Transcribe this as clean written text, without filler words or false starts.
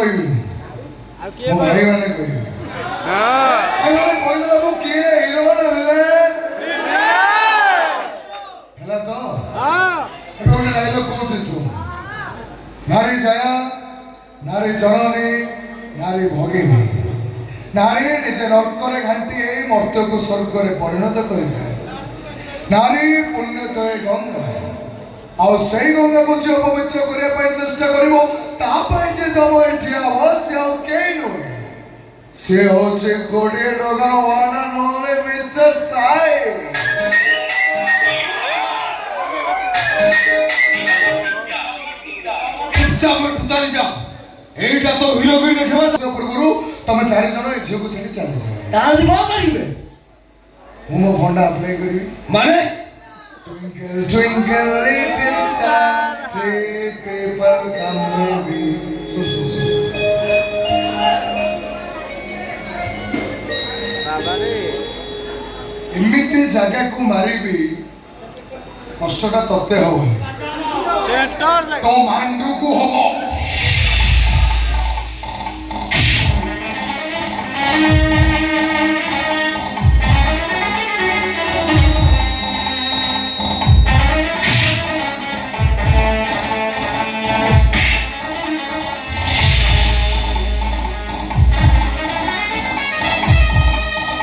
କହିବିନି ଆଉ କିଏ ମୋ ଭାଇ ମାନେ କହିବେ ଭାଇମାନେ କହିଦେଲେ ମୁଁ କିଏ ହିରୋ ନା ଭିଲେନ୍ ହେଲା ତ ଏବେ ଗୋଟେ ଡାଇଲଗ କହୁଛି ଶୁଣ ନାରୀ ଛାୟା ନାରୀ ଜନନୀ ନାରୀ ଭଗିନୀ ନାରୀ ନିଜେ ନର୍କରେ ଘାଣ୍ଟି ହେଇ ମର୍ତ୍ତ୍ୟକୁ ସ୍ୱର୍ଗରେ ପରିଣତ କରିଥାଏ ନାରୀ ପୁଣ୍ୟତୟ ଗଙ୍ଗା ଆଉ ସେଇ ଗଙ୍ଗାକୁ ଝିଅ ପବିତ୍ର କରିବା ପାଇଁ ଚେଷ୍ଟା କରିବ ତା ପାଇଁ ଯେ ଜମ ଏଠି ହବ ସେ ଆଉ କେହି ନୁହେଁ ସେ ହଉଛି ଗୋଟିଏ ଡଗା one and only mister Sai ଚାଲି ଯା ଏଇଟା ତ ହିରୋଗିରି ଦେଖିବା ପୂର୍ବରୁ ତମେ 4 ଜଣ ଏ ଝିଅକୁ ଛାଡ଼ି ଚାଲିଯାଅ ତାହେଲେ କଣ କରିବେ ମୁଁ ମୋ ଭଣ୍ଡା ଆପ୍ଲାଏ କରିବି ମାନେ Twinkle, twinkle, little star, three people come moving. So. ଏମିତି ଜାଗାକୁ ମାରିବି କଷ୍ଟଟା ତତେ ହବନି ତ ମାଣ୍ଡୁକୁ ହବ